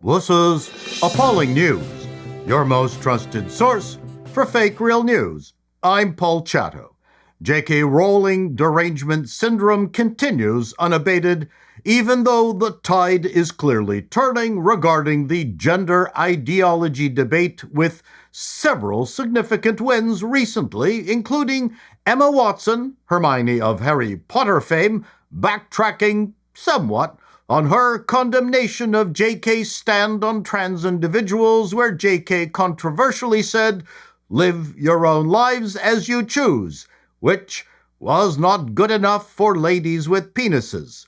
This is Appalling News, your most trusted source for fake real news. I'm Paul Chatto. J.K. Rowling derangement syndrome continues unabated, even though the tide is clearly turning regarding the gender ideology debate, with several significant wins recently, including Emma Watson, Hermione of Harry Potter fame, backtracking somewhat on her condemnation of J.K.'s stand on trans individuals, where J.K. controversially said, "Live your own lives as you choose," which was not good enough for ladies with penises.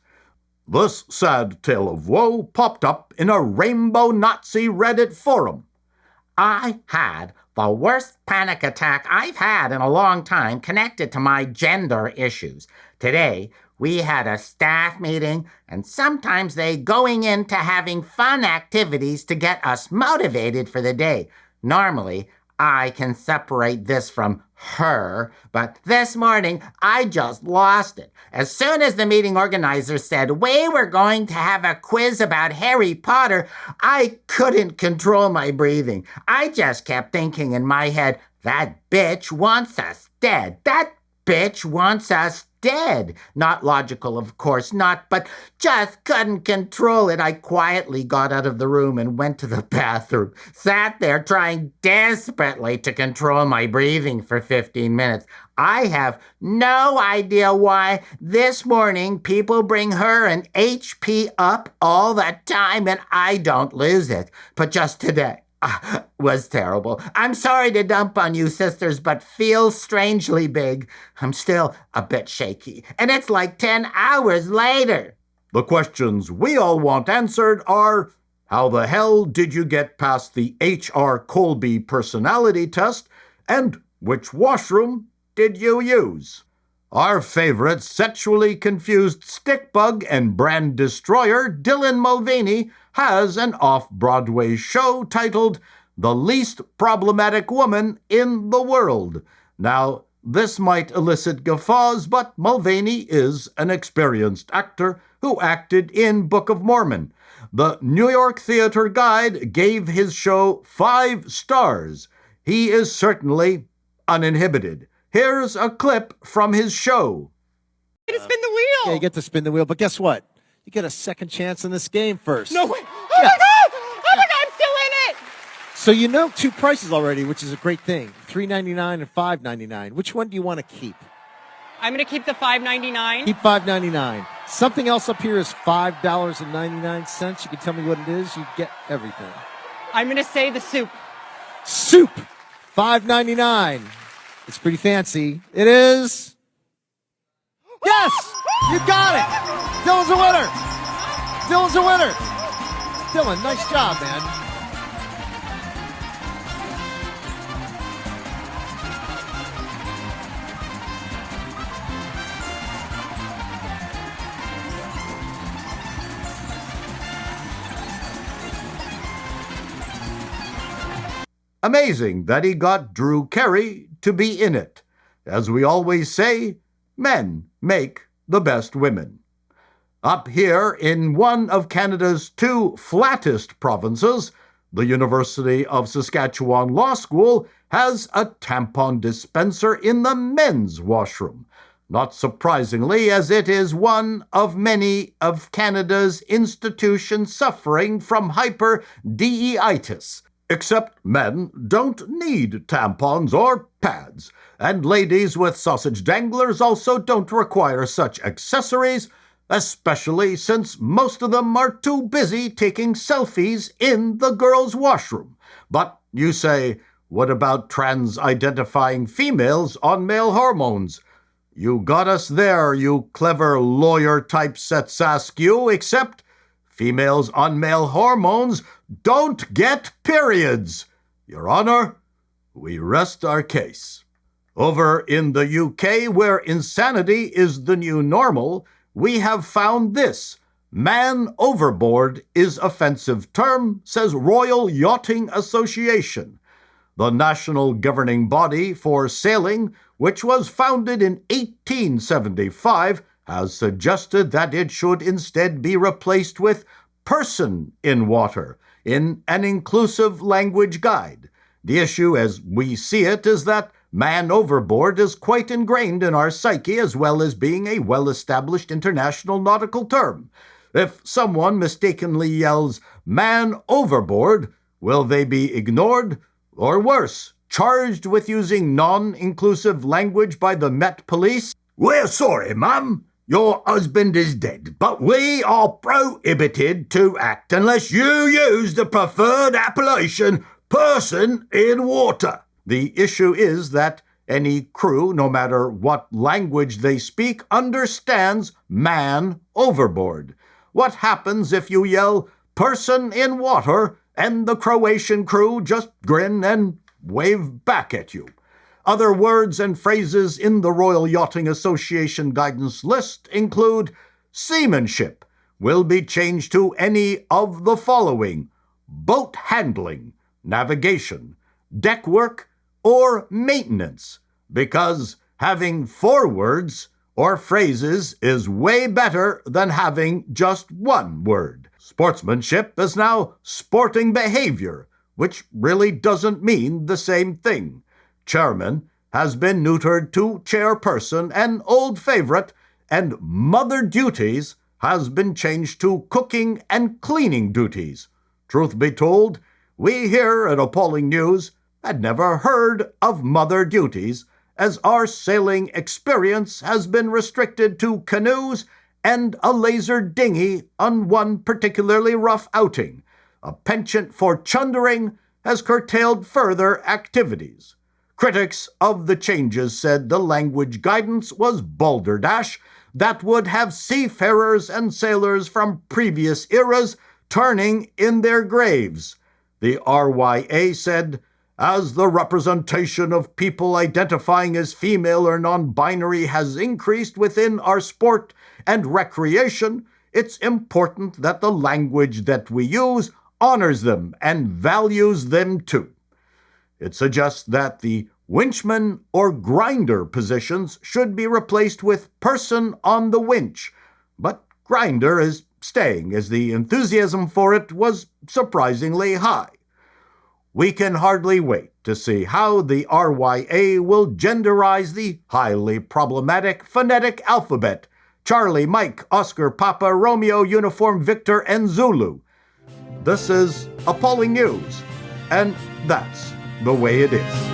This sad tale of woe popped up in a rainbow Nazi Reddit forum. I had the worst panic attack I've had in a long time connected to my gender issues. Today, we had a staff meeting, and sometimes they going into having fun activities to get us motivated for the day. Normally, I can separate this from her, but this morning, I just lost it. As soon as the meeting organizer said we were going to have a quiz about Harry Potter, I couldn't control my breathing. I just kept thinking in my head, that bitch wants us dead. That bitch wants us dead. Not logical, of course not, but just couldn't control it. I quietly got out of the room and went to the bathroom. Sat there trying desperately to control my breathing for 15 minutes. I have no idea why this morning people bring her an HP up all the time and I don't lose it. But just today, was terrible. I'm sorry to dump on you, sisters, but feels strangely big. I'm still a bit shaky, and it's like 10 hours later. The questions we all want answered are, how the hell did you get past the H.R. Colby personality test, and which washroom did you use? Our favorite sexually confused stickbug and brand destroyer, Dylan Mulvaney, has an off-Broadway show titled The Least Problematic Woman in the World. Now, this might elicit guffaws, but Mulvaney is an experienced actor who acted in Book of Mormon. The New York Theater Guide gave his show 5 stars. He is certainly uninhibited. Here's a clip from his show. You get to spin the wheel. Yeah, you get to spin the wheel, but guess what? You get a second chance in this game first. No way. Oh my God! Oh my God, I'm still in it! So you know 2 prices already, which is a great thing. $3.99 and $5.99. Which one do you want to keep? I'm going to keep the $5.99. Keep $5.99. Something else up here is $5.99. You can tell me what it is. You get everything. I'm going to say the soup. Soup. $5.99. It's pretty fancy. It is. Yes! You got it! Dylan's a winner! Dylan's a winner! Dylan, nice job, man. Amazing that he got Drew Carey to be in it. As we always say, men make the best women. Up here in one of Canada's 2 flattest provinces, the University of Saskatchewan Law School has a tampon dispenser in the men's washroom. Not surprisingly, as it is one of many of Canada's institutions suffering from hyper-DEitis. Except men don't need tampons or pads, and ladies with sausage danglers also don't require such accessories, especially since most of them are too busy taking selfies in the girls' washroom. But you say, what about trans-identifying females on male hormones? You got us there, you clever lawyer typeset Askew, except females on male hormones don't get periods. Your Honor, we rest our case. Over in the UK, where insanity is the new normal, we have found this. Man overboard is offensive term, says Royal Yachting Association. The national governing body for sailing, which was founded in 1875, has suggested that it should instead be replaced with person in water. in an inclusive language guide. The issue, as we see it, is that man overboard is quite ingrained in our psyche, as well as being a well-established international nautical term. If someone mistakenly yells, "Man overboard," will they be ignored? Or worse, charged with using non-inclusive language by the Met Police? "We're sorry, ma'am. Your husband is dead, but we are prohibited to act unless you use the preferred appellation, person in water." The issue is that any crew, no matter what language they speak, understands man overboard. What happens if you yell, "person in water," and the Croatian crew just grin and wave back at you? Other words and phrases in the Royal Yachting Association guidance list include seamanship will be changed to any of the following: boat handling, navigation, deck work, or maintenance, because having 4 words or phrases is way better than having just 1 word. Sportsmanship is now sporting behavior, which really doesn't mean the same thing. Chairman has been neutered to chairperson, an old favorite, and mother duties has been changed to cooking and cleaning duties. Truth be told, we here at Appalling News had never heard of mother duties, as our sailing experience has been restricted to canoes and a laser dinghy on one particularly rough outing. A penchant for chundering has curtailed further activities. Critics of the changes said the language guidance was balderdash that would have seafarers and sailors from previous eras turning in their graves. The RYA said, "As the representation of people identifying as female or non-binary has increased within our sport and recreation, it's important that the language that we use honors them and values them too." It suggests that the winchman or grinder positions should be replaced with person on the winch, but grinder is staying, as the enthusiasm for it was surprisingly high. We can hardly wait to see how the RYA will genderize the highly problematic phonetic alphabet: Charlie, Mike, Oscar, Papa, Romeo, Uniform, Victor, and Zulu. This is Appalling News, and that's the way it is.